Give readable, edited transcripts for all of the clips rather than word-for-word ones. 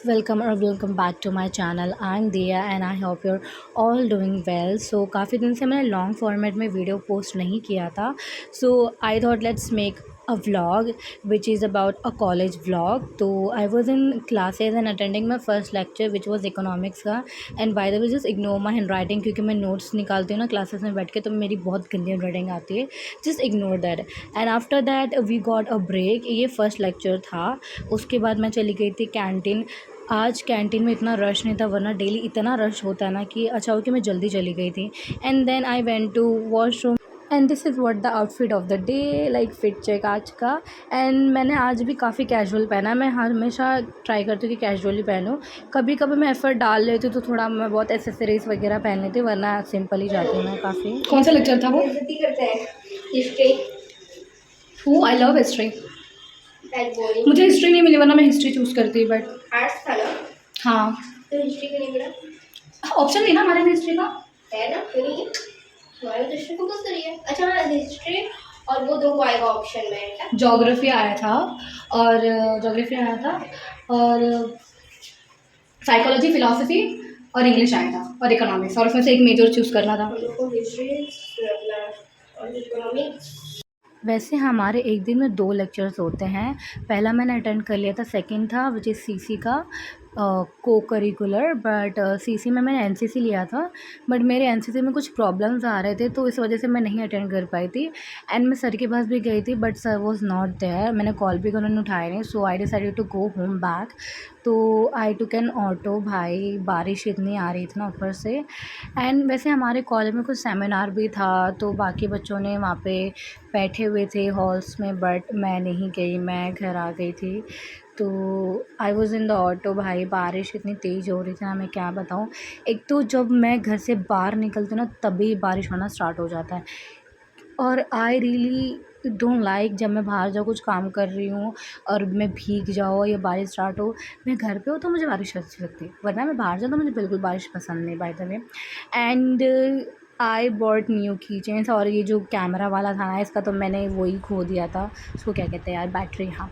welcome back to my channel. I'm Dia and I hope you're all doing well. So काफ़ी दिन से मैंने long format में video post नहीं किया था. So I thought let's make a vlog which is about a college vlog. तो I was in classes and attending my first lecture which was economics का. And by the way just ignore my handwriting क्योंकि मैं notes निकालती हूँ ना classes में बैठ के, तो मेरी बहुत गंदी handwriting आती है. Just ignore that. And after that we got a break. ये फर्स्ट लेक्चर था. उसके बाद मैं चली गई थी कैंटीन. आज कैंटीन में इतना रश नहीं था, वरना डेली इतना रश होता है ना कि अच्छा हो कि मैं जल्दी चली गई थी. And then I went to washroom and this is what the outfit of the day, like fit check आज का. एंड मैंने आज भी काफ़ी कैजुअल पहना है. मैं हमेशा ट्राई करती हूँ कि कैजुअली पहनूँ. कभी कभी मैं एफर्ट डाल लेती हूँ तो थोड़ा मैं बहुत एसेसरीज वगैरह पहन लेती हूँ, वरना सिंपल ही जाती हूँ मैं काफ़ी. कौन सा लेक्चर था वो? करते हैं हिस्ट्री. I love history. मुझे हिस्ट्री नहीं मिली, वरना मैं हिस्ट्री चूज़ करती. बट आर्ट्स था ना, हाँ, तो हिस्ट्री क्यों नहीं मिला? ऑप्शन नहीं ना हमारे में हिस्ट्री का. है ना, क्यों नहीं? हमारे तो हिस्ट्री कंपल्सरी है. अच्छा हाँ, हिस्ट्री और वो दो को आएगा ऑप्शन में क्या? जोग्राफी आया था और साइकोलॉजी, फिलॉसफी और इंग्लिश आया था और इकोनॉमिक्स, और उसमें से एक मेजर चूज़ करना था. हम लोग को हिस्ट्री और इकोनॉमिक्स. वैसे हमारे एक दिन में 2 लेक्चर्स होते हैं. पहला मैंने अटेंड कर लिया था, सेकंड था विच इज़ सीसी का को करिकुलर. बट सीसी में मैंने एनसीसी लिया था, बट मेरे एनसीसी में कुछ प्रॉब्लम्स आ रहे थे तो इस वजह से मैं नहीं अटेंड कर पाई थी. एंड मैं सर के पास भी गई थी but sir was not there. मैंने कॉल भी कर, उन्होंने उठाया नहीं. So I decided to go home back. तो आई टुक एन ऑटो. भाई बारिश इतनी आ रही थी ना ऊपर से. एंड वैसे हमारे कॉलेज में कुछ सेमिनार भी था तो बाकी बच्चों ने वहाँ पे बैठे हुए थे हॉल्स में, बट मैं नहीं गई, मैं घर आ गई थी. तो I was in the auto. भाई बारिश इतनी तेज़ हो रही थी ना, मैं क्या बताऊँ. एक तो जब मैं घर से बाहर निकलती हूँ ना तभी बारिश होना स्टार्ट हो जाता है. और आई रियली डोंट लाइक जब मैं बाहर जाऊँ, कुछ काम कर रही हूँ और मैं भीग जाऊँ या बारिश स्टार्ट हो. मैं घर पे हूँ तो मुझे बारिश अच्छी लगती है, वरना मैं बाहर जाऊँ तो मुझे बिल्कुल बारिश पसंद नहीं, bye the way. And I bought new की चेन्स. और ये जो कैमरा वाला था ना इसका, तो मैंने वही खो दिया था. उसको क्या कहते हैं यार, बैटरी. हाँ.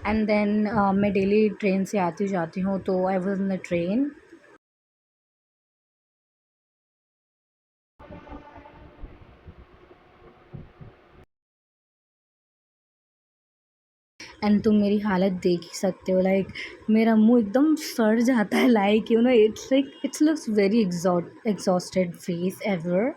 एंड देन मैं डेली ट्रेन से आती जाती हूँ, तो I was in the train. And तुम मेरी हालत देख ही सकते हो, लाइक मेरा मुंह एकदम सड़ जाता है, like you know it's looks very exhausted face ever.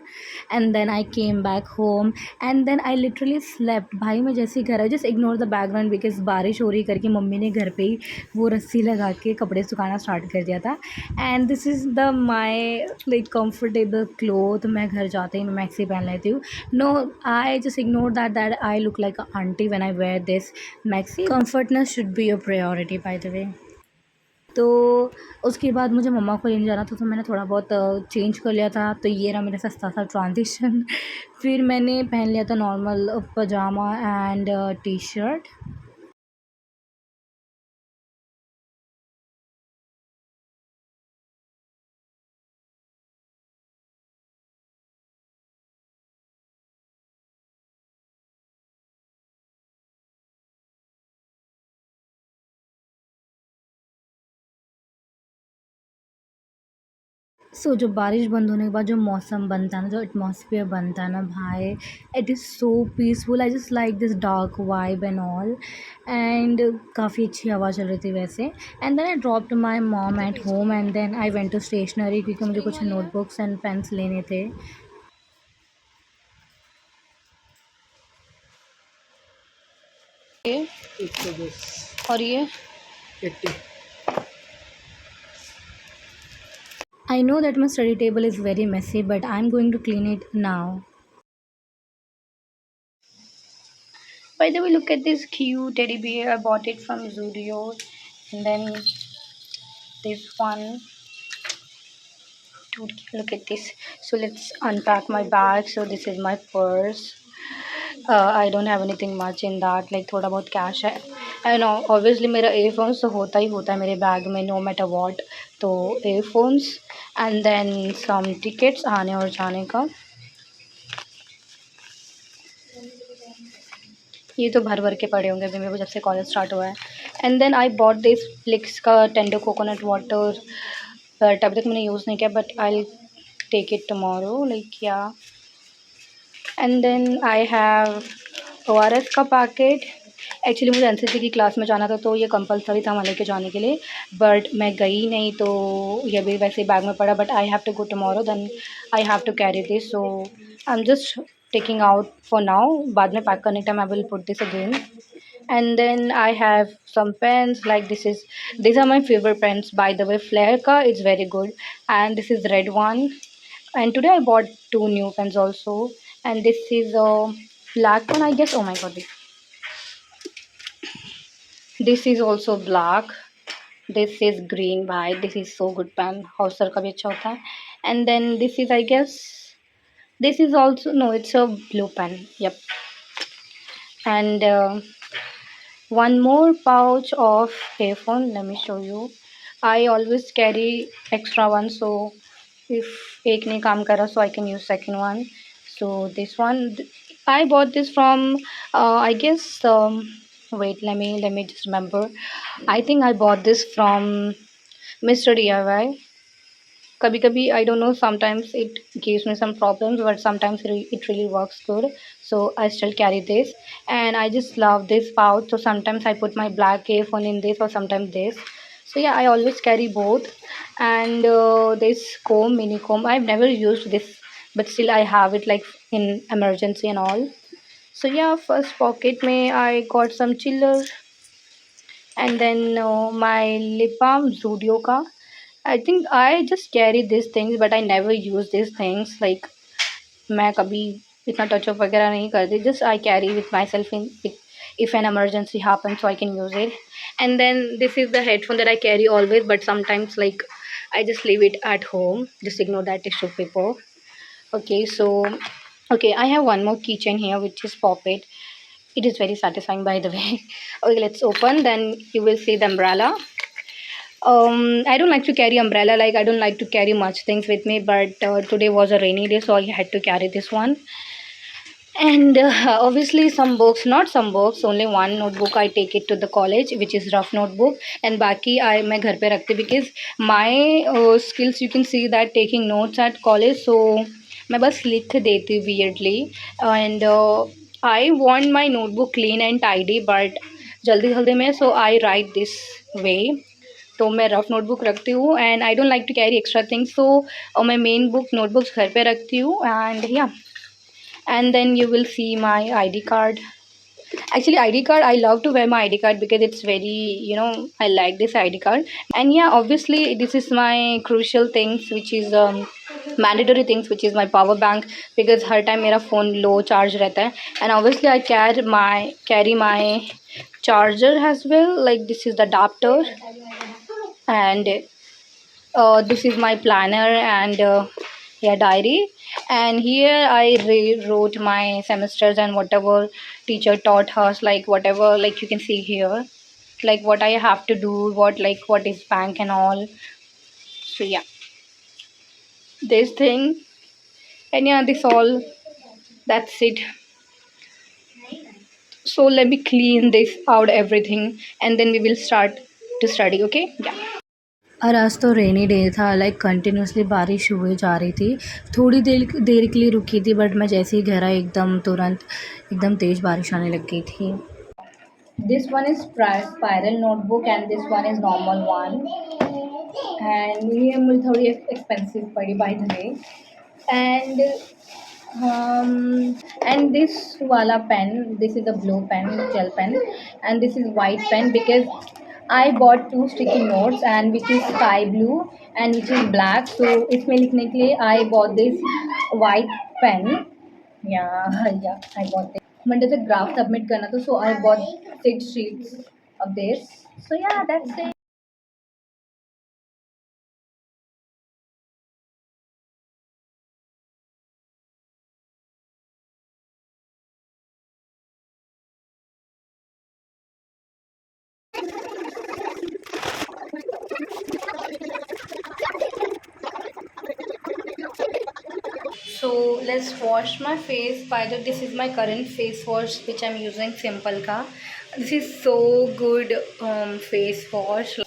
And then I came back home and then I literally slept. भाई मैं जैसे ही घर आई, just ignore the background because बारिश हो रही करके मम्मी ने घर पे ही वो रस्सी लगा के कपड़े सुखाना स्टार्ट कर दिया था. And this is the my like comfortable cloth. मैं घर जाते ही मैं मैक्सी पहन लेती हूँ. No, I just ignore that I look like a aunty when I wear this maxi. Comfortness should be your priority by the way. तो उसके बाद मुझे मम्मा को लेने जाना था तो मैंने थोड़ा बहुत चेंज कर लिया था. तो ये रहा मेरा सस्ता सा ट्रांजिशन. फिर मैंने पहन लिया था normal pyjama and T shirt. So जो बारिश बंद होने के बाद जो मौसम बनता है ना, जो एटमॉस्फेयर बनता है ना भाई, it is so peaceful. I just like this dark vibe and all. And काफ़ी अच्छी हवा चल रही थी वैसे. And then I dropped my mom at home and then I went to stationery क्योंकि मुझे कुछ नोटबुक्स एंड पेन्स लेने थे. ये 110 और ये 80. I know that my study table is very messy, but I'm going to clean it now. By the way, look at this cute teddy bear. I bought it from Zudio. And then this one. Dude, look at this. So let's unpack my bag. So this is my purse. I don't have anything much in that. Like थोड़ा बहुत cash है. And obviously मेरा earphones तो होता ही होता है मेरे bag में no matter what. तो earphones and then some tickets आने और जाने का. ये तो भर भर के पड़े होंगे अभी मेरे को जब से कॉलेज स्टार्ट हुआ है। And then I bought this Flix का टेंडर कोकोनट वाटर, बट अभी तक मैंने यूज़ नहीं किया, but I take it tomorrow like ya. And then I have ORS का पैकेट। एक्चुअली मुझे एनसीसी की क्लास में जाना था तो ये कंपलसरी था वहाँ लेके जाने के लिए, बट मैं गई नहीं तो ये भी वैसे बैग में पड़ा, but I have to go tomorrow then I have to carry this, so I am just taking out for now. बाद में पैक करने time I will put this again. And then I have some pens like these are my favorite pens, by the way. Flair ka, it's very good. And this is red one, and today I bought two new pens also. And this is a black one, I guess. Oh my god, this is also black. This is green. Bhai, this is so good pen. Hauser का भी अच्छा होता है. And then this is, I guess, this is also, no, it's a blue pen. Yep. And one more pouch of earphone. Let me show you. I always carry extra one, so if एक नहीं काम कर रहा, so I can use second one. So this one, I bought this from I guess wait, let me just remember. I think I bought this from Mr. DIY. कभी कभी I don't know, sometimes it gives me some problems, but sometimes it really works good, so I still carry this. And I just love this pouch, so sometimes I put my black earphone in this or sometimes this. So yeah, I always carry both. And this comb, mini comb, I've never used this, but still I have it like in emergency and all. So yeah, first pocket may I got some chiller. And then my lip balm Zudio ka. I think I just carry these things, but I never use these things. Like मैं कभी इतना touch up वगैरह नहीं करती. Just I carry with myself in if an emergency happens, so I can use it. And then this is the headphone that I carry always, but sometimes like I just leave it at home. Just ignore that tissue paper. Okay, so okay, I have one more keychain here, which is Pop It. It is very satisfying, by the way. Okay, let's open. Then you will see the umbrella. I don't like to carry umbrella. Like I don't like to carry much things with me, but today was a rainy day, so I had to carry this one. And obviously some books, not some books, only one notebook I take it to the college, which is rough notebook. And baki मैं घर पे रखती because my skills, you can see that taking notes at college, so मैं बस लिख देती weirdly. And I want my notebook clean and tidy, but जल्दी जल्दी में, so I write this way. तो मैं रफ़ नोटबुक रखती हूँ and I don't like to carry extra things, so मैं मेन बुक नोटबुक्स घर पे रखती हूँ. एंड या, and then you will see my ID card. Actually, ID card, I love to wear my ID card because it's very, I like this ID card. And yeah, obviously this is my crucial things, which is mandatory things, which is my power bank, because her time मेरा phone low charge रहता है. And obviously I carry my charger as well. Like this is the adapter. And this is my planner and yeah, diary. And here I wrote my semesters and whatever teacher taught us, like whatever, like you can see here, like what I have to do, what is bank and all. So yeah, this thing. And yeah, this all, that's it. So let me clean this out everything, and then we will start to study. Okay, yeah. और आज तो rainy day था, like continuously बारिश हुए जा रही थी. थोड़ी देर के लिए रुकी थी, बट मैं जैसे ही घर आई एकदम तुरंत एकदम तेज़ बारिश आने लग गई थी. This one is spiral notebook and this one is normal one. And ये मुझे थोड़ी एक्सपेंसिव पड़ी, bye the way. And and this wala pen, this is a blue pen, gel pen, and this is white pen because I bought two sticky notes, and which is sky blue and which is black. So इसमें लिखने के लिए I bought this white pen. Yeah, yeah, I bought this. Monday से graph submit करना था, so I bought 6 sheets of this. So yeah, that's it. So let's wash my face. By the way, this is my current face wash which I'm using, Simple ka. This is so good face wash.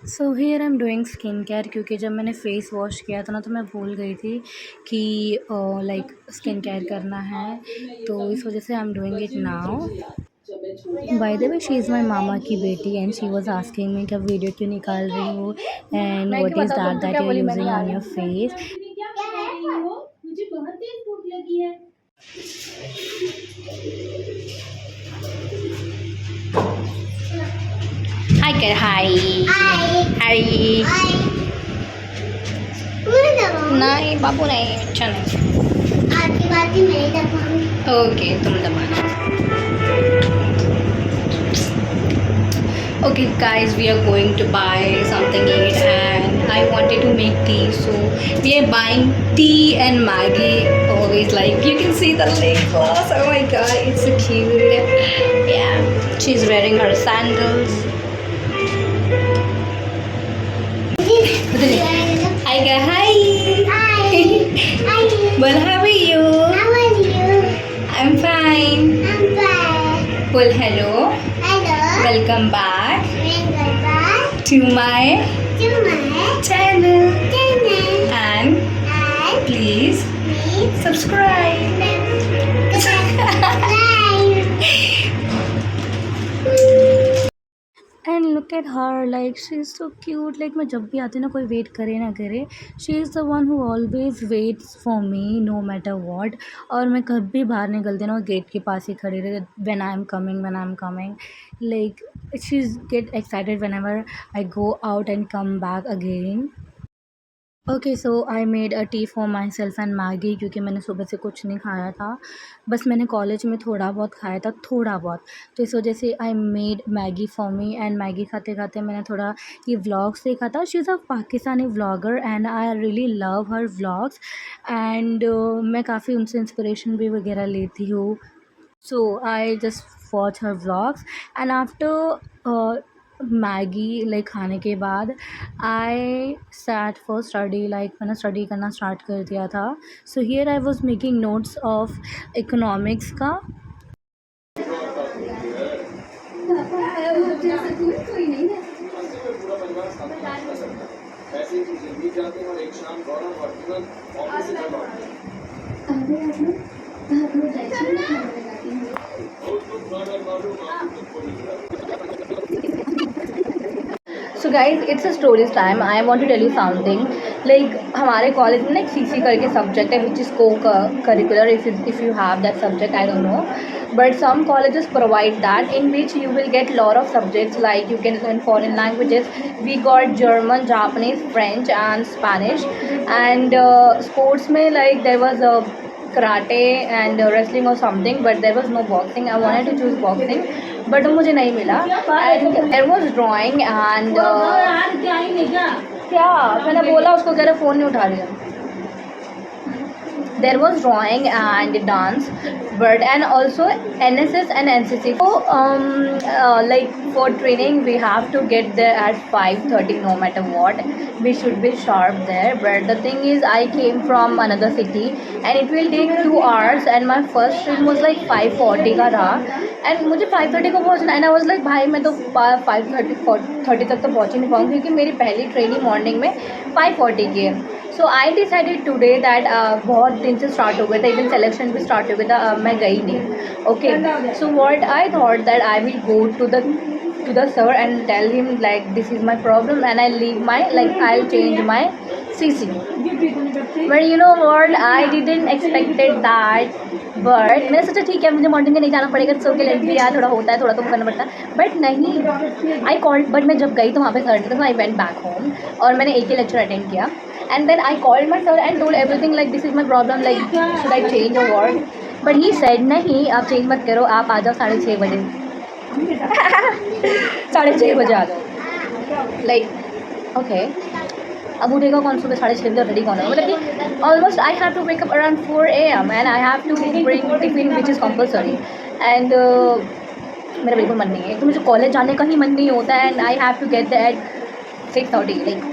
So here I am doing skin care, क्योंकि जब मैंने face wash किया था ना तो मैं भूल गई थी कि लाइक स्किन केयर करना है, तो इस वजह से I am doing it now. By the way, she is my मामा की बेटी and she was asking me कि वीडियो क्यों निकाल रही हो and what is that you are using on your face. मुझे बहुत तेज भूख लगी है. हाय कर, हाय हाय. नहीं बाबू नहीं, अच्छा नहीं. आपकी बात ही मैं दबाऊंगी. ओके तुम दबाना. Okay guys, we are going to buy something to eat and I wanted to make tea, so we are buying tea and Maggie. Always, like, you can see the lip gloss. Oh my god, it's so cute. Yeah, she's wearing her sandals. Hi guys, hi. Well, how are you? How are you? I'm fine. I'm fine. Well, hello. Hello. Welcome back Welcome back to my to my channel channel. and And please please subscribe. subscribe. And look at her, like she's so cute. Like मैं जब भी आती हूँ ना, कोई wait करे ना करे, she is the one who always waits for me no matter what. और मैं कभी बाहर निकलती ना, वो गेट के पास ही खड़ी रहती, when I am coming. Like she's get excited whenever I go out and come back again. Okay, so I made a T for my self and Maggi, क्योंकि मैंने सुबह से कुछ नहीं खाया था. बस मैंने कॉलेज में थोड़ा बहुत खाया था, थोड़ा बहुत. तो इस वजह से I made Maggi for me. And Maggi खाते खाते मैंने थोड़ा ये व्लॉग्स देखा था. She is a Pakistani vlogger and I really love her vlogs. And मैं काफ़ी उनसे इंस्पिरेशन भी वगैरह लेती हूँ. So I just watch her vlogs and after Maggi like खाने के बाद I sat for study. Like मैंने स्टडी करना स्टार्ट कर दिया था. So here I was making notes of economics का. So guys, it's a stories time. I want to tell you something. Like हमारे कॉलेज में ना एक सी सी करके सब्जेक्ट है which is cocurricular. If you have that subject, I don't know, but some colleges provide that, in which you will get lot of subjects, like you can learn foreign languages. We got German, Japanese, French and Spanish. And sports mein, like there was a karate and wrestling or something, but there was no boxing. I wanted to choose boxing but मुझे नहीं मिला. And there was drawing and क्या मैंने बोला उसको, कह रहे phone नहीं उठा रही है। There was drawing and dance, but and also NSS and NCC. So like for training we have to get there at 5:30 no matter what. We should be sharp there. But the thing is I came from another city and it will take 2 hours and my first train was like 5:40 का था and मुझे 5:30 को पहुँचना and I was like भाई मैं तो 5:30 तक तो पहुँच ही नहीं पाऊँगी क्योंकि मेरी पहली ट्रेन ही मॉर्निंग में 5:40 की है. सो आई डिसाइडेड टुडे दैट बहुत दिन से स्टार्ट हो गया था, इवन सिलेक्शन भी स्टार्ट हो गया था, मैं गई नहीं. Okay, so what I thought that I will go to the sir and tell him like this is my problem and I leave my like I'll change my CC. But you know what, I didn't expected that. But मैंने सोचा ठीक है मुझे morning में नहीं जाना पड़ेगा, सो के लड़की यार थोड़ा होता है, थोड़ा तो करना पड़ता है. बट नहीं, आई कॉल्ड, बट मैं जब गई तो वहाँ पे सर थे तो आई वेंट बैक होम और मैंने एक ही लेक्चर अटेंड किया. And then I called my sir and told everything like this is my problem, like should I change or what? But he said नहीं आप चेंज मत करो, आप आ जाओ 6:30 बजे. 6:30 बजे आ जाओ. लाइक ओके, अब उठेगा कौन सुबह 6:30 बजे, रेडी कौन है, मतलब कि almost I have to wake up around 4 AM and I have to bring tiffin which is compulsory. And मेरा बिल्कुल मन नहीं है, तो मुझे कॉलेज जाने का ही मन नहीं होता है and I have to get that 6:30 like.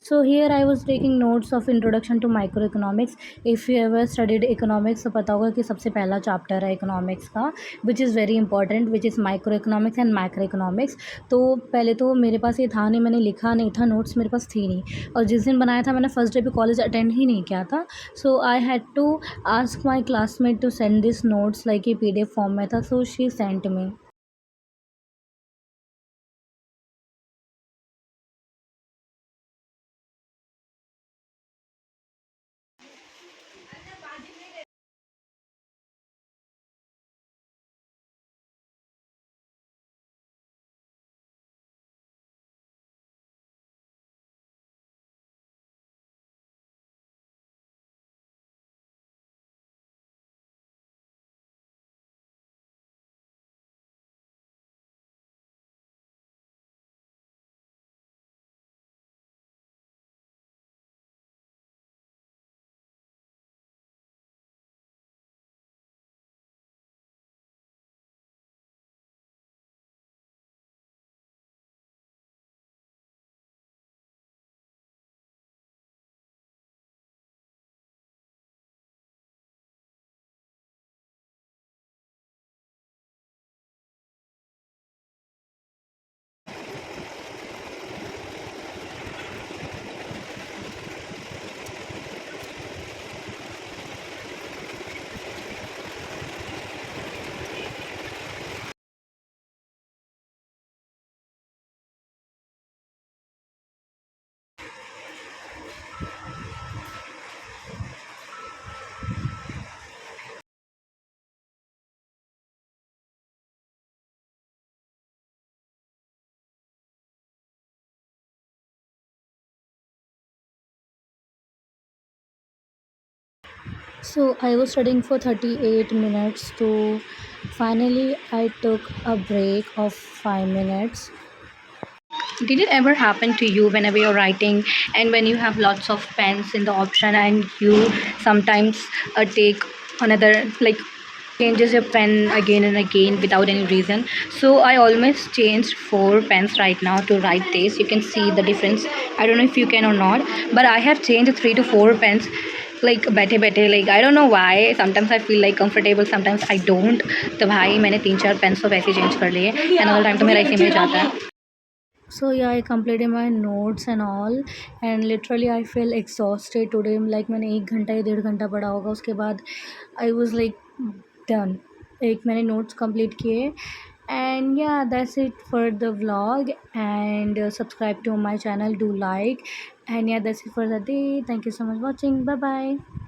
So here I was taking notes of introduction to microeconomics. If you ever studied economics तो पता होगा कि सबसे पहला चैप्टर है इकोनॉमिक्स का, which is very important, which is microeconomics and macroeconomics. तो पहले तो मेरे पास ये था नहीं, मैंने लिखा नहीं था, नोट्स मेरे पास थी नहीं, और जिस दिन बनाया था मैंने फर्स्ट डे पे कॉलेज अटेंड ही नहीं किया था. So I had to ask my classmate to send this notes, like ये PDF फॉर्म में था, so she sent me. So I was studying for 38 minutes, so finally I took a break of 5 minutes. Did it ever happen to you whenever you're writing and when you have lots of pens in the option and you sometimes take another, like changes your pen again and again without any reason? So I almost changed 4 pens right now to write this. You can see the difference. I don't know if you can or not, but I have changed 3 to 4 pens like बैठे like I don't know why. Sometimes I feel like comfortable, sometimes I don't. तो भाई मैंने 3-4 pens तो वैसे change कर लिए and all time तो मेरा इसी में जाता है. So yeah, I completed my notes and all, and literally I feel exhausted today. Like मैंने 1 घंटा या 1.5 घंटा पढ़ा होगा, उसके बाद I was like done. एक मैंने notes complete किए, and yeah, that's it for the vlog. And subscribe to my channel, do like, and yeah, that's it for the day. Thank you so much for watching. Bye bye.